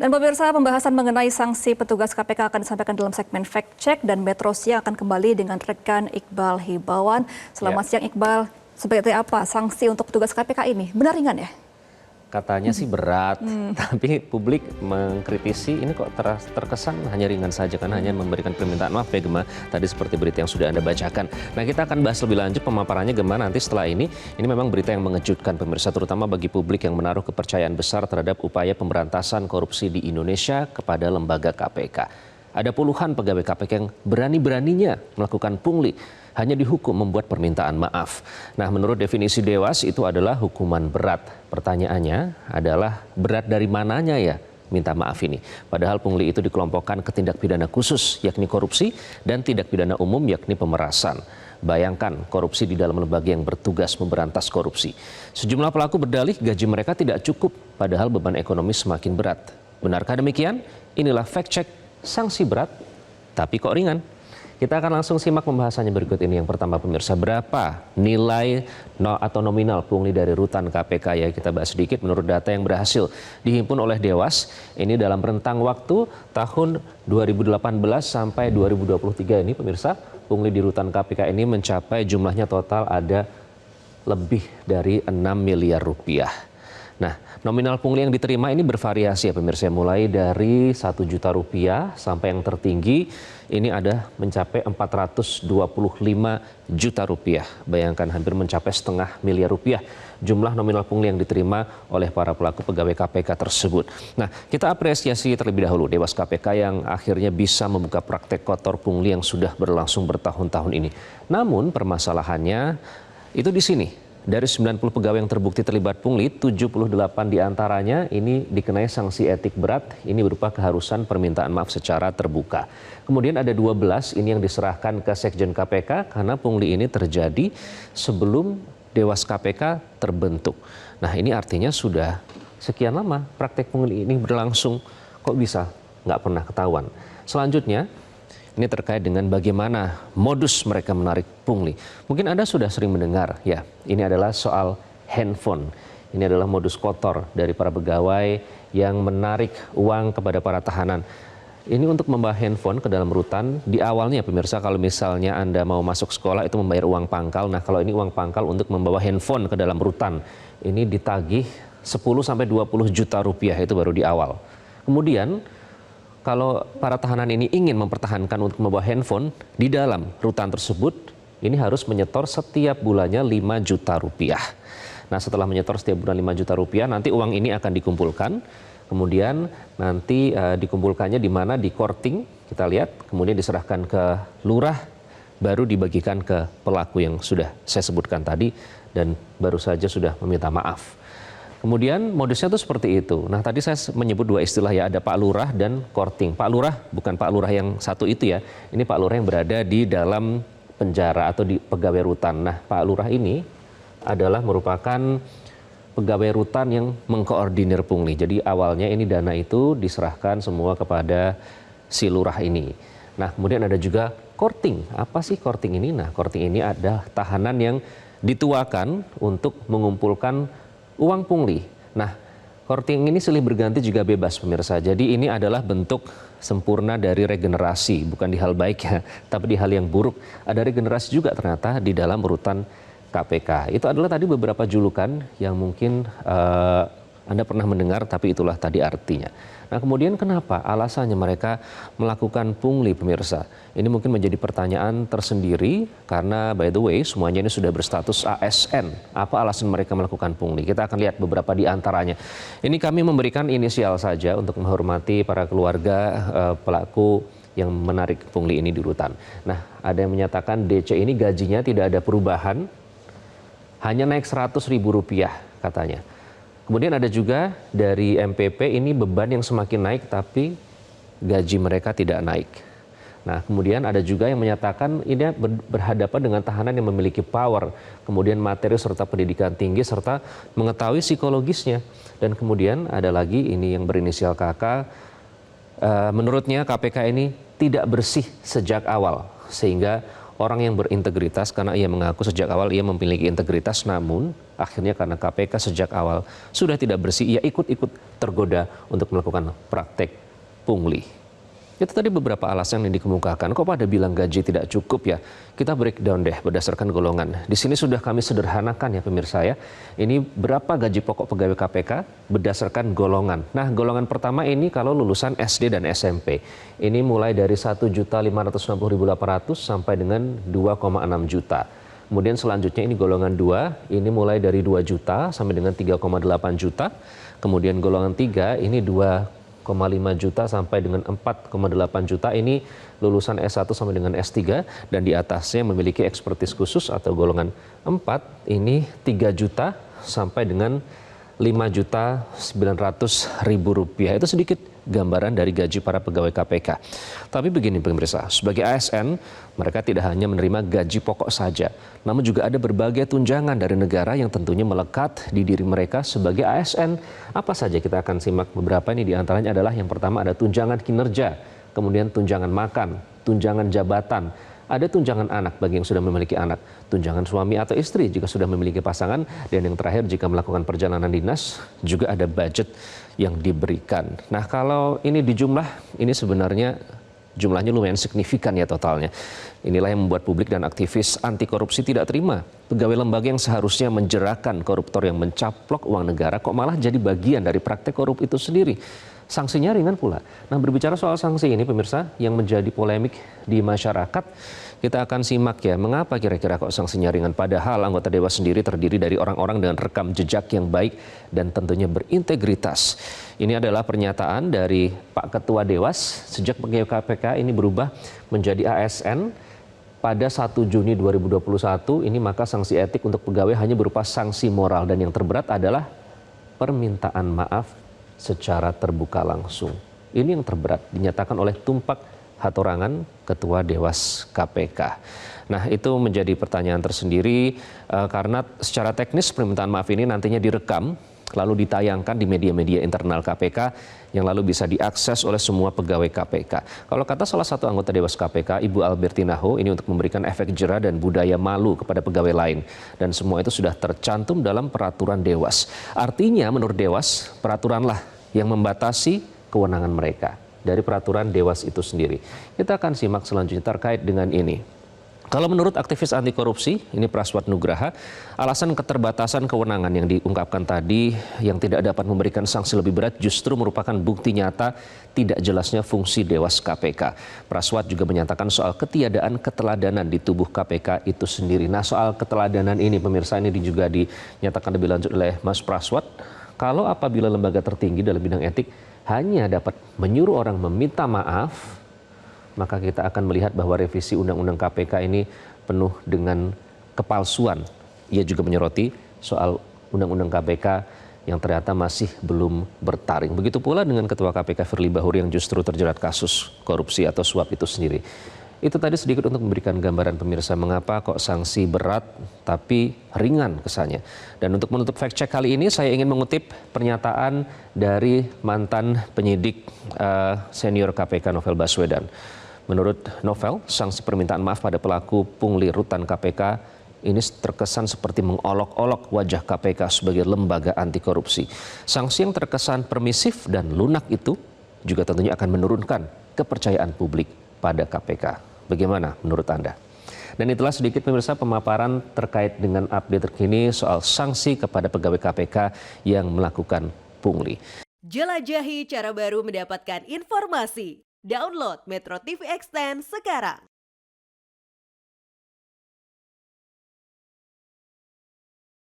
Dan pemirsa, pembahasan mengenai sanksi petugas KPK akan disampaikan dalam segmen Fact Check dan Metro Siang akan kembali dengan rekan Iqbal Hibawan. Selamat siang Iqbal, seperti apa sanksi untuk petugas KPK ini? Benar ringan ya? Katanya sih berat, tapi publik mengkritisi ini kok terkesan hanya ringan saja kan, hanya memberikan permintaan maaf ya Gemma, tadi seperti berita yang sudah Anda bacakan. Nah kita akan bahas lebih lanjut pemaparannya Gemma nanti setelah ini memang berita yang mengejutkan pemirsa, terutama bagi publik yang menaruh kepercayaan besar terhadap upaya pemberantasan korupsi di Indonesia kepada lembaga KPK. Ada puluhan pegawai KPK yang berani-beraninya melakukan pungli, hanya dihukum membuat permintaan maaf. Nah, menurut definisi Dewas itu adalah hukuman berat. Pertanyaannya adalah berat dari mananya ya minta maaf ini. Padahal pungli itu dikelompokkan ke tindak pidana khusus yakni korupsi dan tindak pidana umum yakni pemerasan. Bayangkan korupsi di dalam lembaga yang bertugas memberantas korupsi. Sejumlah pelaku berdalih gaji mereka tidak cukup padahal beban ekonomi semakin berat. Benarkah demikian? Inilah fact check sanksi berat tapi kok ringan. Kita akan langsung simak pembahasannya berikut ini. Yang pertama pemirsa, berapa nilai atau nominal pungli dari rutan KPK ya, kita bahas sedikit. Menurut data yang berhasil dihimpun oleh Dewas, ini dalam rentang waktu tahun 2018 sampai 2023 ini pemirsa, pungli di rutan KPK ini mencapai jumlahnya total ada lebih dari 6 miliar rupiah. Nah, nominal pungli yang diterima ini bervariasi ya pemirsa, mulai dari 1 juta rupiah sampai yang tertinggi ini ada mencapai 425 juta rupiah. Bayangkan hampir mencapai setengah miliar rupiah jumlah nominal pungli yang diterima oleh para pelaku pegawai KPK tersebut. Nah, kita apresiasi terlebih dahulu Dewas KPK yang akhirnya bisa membuka praktek kotor pungli yang sudah berlangsung bertahun-tahun ini. Namun permasalahannya itu di sini. Dari 90 pegawai yang terbukti terlibat pungli, 78 diantaranya ini dikenai sanksi etik berat. Ini berupa keharusan permintaan maaf secara terbuka. Kemudian ada 12 ini yang diserahkan ke Sekjen KPK karena pungli ini terjadi sebelum Dewas KPK terbentuk. Nah ini artinya sudah sekian lama praktek pungli ini berlangsung, kok bisa nggak pernah ketahuan. Selanjutnya, ini terkait dengan bagaimana modus mereka menarik pungli. Mungkin Anda sudah sering mendengar, ya, ini adalah soal handphone. Ini adalah modus kotor dari para pegawai yang menarik uang kepada para tahanan. Ini untuk membawa handphone ke dalam rutan. Di awalnya pemirsa, kalau misalnya Anda mau masuk sekolah itu membayar uang pangkal. Nah kalau ini uang pangkal untuk membawa handphone ke dalam rutan, ini ditagih 10-20 juta rupiah, itu baru di awal. Kemudian kalau para tahanan ini ingin mempertahankan untuk membawa handphone di dalam rutan tersebut, ini harus menyetor setiap bulannya 5 juta rupiah. Nah setelah menyetor setiap bulan 5 juta rupiah, nanti uang ini akan dikumpulkan. Kemudian nanti dikumpulkannya di mana? Di korting, kita lihat. Kemudian diserahkan ke lurah, baru dibagikan ke pelaku yang sudah saya sebutkan tadi. Dan baru saja sudah meminta maaf. Kemudian modusnya itu seperti itu. Nah tadi saya menyebut dua istilah ya, ada Pak Lurah dan korting. Pak Lurah bukan Pak Lurah yang satu itu ya, ini Pak Lurah yang berada di dalam penjara atau di pegawai rutan. Nah Pak Lurah ini adalah merupakan pegawai rutan yang mengkoordinir pungli. Jadi awalnya ini dana itu diserahkan semua kepada si Lurah ini. Nah kemudian ada juga korting. Apa sih korting ini? Nah korting ini ada tahanan yang dituakan untuk mengumpulkan uang pungli. Nah, korting ini silih berganti juga bebas pemirsa. Jadi ini adalah bentuk sempurna dari regenerasi, bukan di hal baik ya, tapi di hal yang buruk. Ada regenerasi juga ternyata di dalam urutan KPK. Itu adalah tadi beberapa julukan yang mungkin Anda pernah mendengar, tapi itulah tadi artinya. Nah kemudian kenapa alasannya mereka melakukan pungli pemirsa? Ini mungkin menjadi pertanyaan tersendiri karena by the way semuanya ini sudah berstatus ASN. Apa alasan mereka melakukan pungli? Kita akan lihat beberapa di antaranya. Ini kami memberikan inisial saja untuk menghormati para keluarga pelaku yang menarik pungli ini di rutan. Nah ada yang menyatakan DC ini gajinya tidak ada perubahan, hanya naik 100.000 rupiah katanya. Kemudian ada juga dari MPP ini beban yang semakin naik tapi gaji mereka tidak naik. Nah kemudian ada juga yang menyatakan ini berhadapan dengan tahanan yang memiliki power, kemudian materi serta pendidikan tinggi serta mengetahui psikologisnya. Dan kemudian ada lagi ini yang berinisial KK, menurutnya KPK ini tidak bersih sejak awal sehingga orang yang berintegritas karena ia mengaku sejak awal ia memiliki integritas, namun akhirnya karena KPK sejak awal sudah tidak bersih, ia ikut-ikut tergoda untuk melakukan praktek pungli. Itu tadi beberapa alasan yang dikemukakan. Kok pada bilang gaji tidak cukup ya? Kita breakdown deh berdasarkan golongan. Di sini sudah kami sederhanakan ya pemirsa ya. Ini berapa gaji pokok pegawai KPK berdasarkan golongan. Nah, golongan pertama ini kalau lulusan SD dan SMP. Ini mulai dari 1.590.800 sampai dengan 2,6 juta. Kemudian selanjutnya ini golongan 2, ini mulai dari 2 juta sampai dengan 3,8 juta. Kemudian golongan 3 ini 2,5 juta sampai dengan 4,8 juta, ini lulusan S1 sampai dengan S3, dan di atasnya memiliki ekspertis khusus atau golongan 4 ini 3 juta sampai dengan 5.900.000 rupiah. Itu sedikit gambaran dari gaji para pegawai KPK. Tapi begini pemirsa, sebagai ASN mereka tidak hanya menerima gaji pokok saja, namun juga ada berbagai tunjangan dari negara yang tentunya melekat di diri mereka sebagai ASN. Apa saja, kita akan simak beberapa. Ini diantaranya adalah yang pertama ada tunjangan kinerja, kemudian tunjangan makan, tunjangan jabatan, ada tunjangan anak bagi yang sudah memiliki anak, tunjangan suami atau istri jika sudah memiliki pasangan, dan yang terakhir jika melakukan perjalanan dinas juga ada budget yang diberikan. Nah, kalau ini dijumlah, ini sebenarnya jumlahnya lumayan signifikan ya totalnya. Inilah yang membuat publik dan aktivis anti korupsi tidak terima. Pegawai lembaga yang seharusnya menjerahkan koruptor yang mencaplok uang negara kok malah jadi bagian dari praktek korup itu sendiri. Sanksinya ringan pula. Nah, berbicara soal sanksi ini pemirsa yang menjadi polemik di masyarakat, kita akan simak ya mengapa kira-kira kok sanksinya ringan, padahal anggota Dewas sendiri terdiri dari orang-orang dengan rekam jejak yang baik dan tentunya berintegritas. Ini adalah pernyataan dari Pak Ketua Dewas sejak pegawai KPK ini berubah menjadi ASN pada 1 Juni 2021 ini, maka sanksi etik untuk pegawai hanya berupa sanksi moral, dan yang terberat adalah permintaan maaf secara terbuka langsung. Ini yang terberat dinyatakan oleh Tumpak Hatorangan, Ketua Dewas KPK. Nah, itu menjadi pertanyaan tersendiri karena secara teknis permintaan maaf ini nantinya direkam lalu ditayangkan di media-media internal KPK yang lalu bisa diakses oleh semua pegawai KPK. Kalau kata salah satu anggota Dewas KPK, Ibu Albertina Ho, ini untuk memberikan efek jera dan budaya malu kepada pegawai lain. Dan semua itu sudah tercantum dalam peraturan Dewas. Artinya menurut Dewas, peraturanlah yang membatasi kewenangan mereka dari peraturan Dewas itu sendiri. Kita akan simak selanjutnya terkait dengan ini. Kalau menurut aktivis anti korupsi, ini Praswat Nugraha, alasan keterbatasan kewenangan yang diungkapkan tadi yang tidak dapat memberikan sanksi lebih berat justru merupakan bukti nyata tidak jelasnya fungsi Dewas KPK. Praswat juga menyatakan soal ketiadaan keteladanan di tubuh KPK itu sendiri. Nah, soal keteladanan ini pemirsa, ini juga dinyatakan lebih lanjut oleh Mas Praswat. Kalau apabila lembaga tertinggi dalam bidang etik hanya dapat menyuruh orang meminta maaf, maka kita akan melihat bahwa revisi Undang-Undang KPK ini penuh dengan kepalsuan. Ia juga menyoroti soal Undang-Undang KPK yang ternyata masih belum bertaring. Begitu pula dengan Ketua KPK Firly Bahuri yang justru terjerat kasus korupsi atau suap itu sendiri. Itu tadi sedikit untuk memberikan gambaran pemirsa mengapa kok sanksi berat tapi ringan kesannya. Dan untuk menutup fact check kali ini saya ingin mengutip pernyataan dari mantan penyidik senior KPK Novel Baswedan. Menurut Novel, sanksi permintaan maaf pada pelaku pungli rutan KPK ini terkesan seperti mengolok-olok wajah KPK sebagai lembaga anti korupsi. Sanksi yang terkesan permisif dan lunak itu juga tentunya akan menurunkan kepercayaan publik pada KPK. Bagaimana menurut Anda? Dan itulah sedikit pemirsa pemaparan terkait dengan update terkini soal sanksi kepada pegawai KPK yang melakukan pungli. Jelajahi cara baru mendapatkan informasi. Download Metro TV Extend sekarang.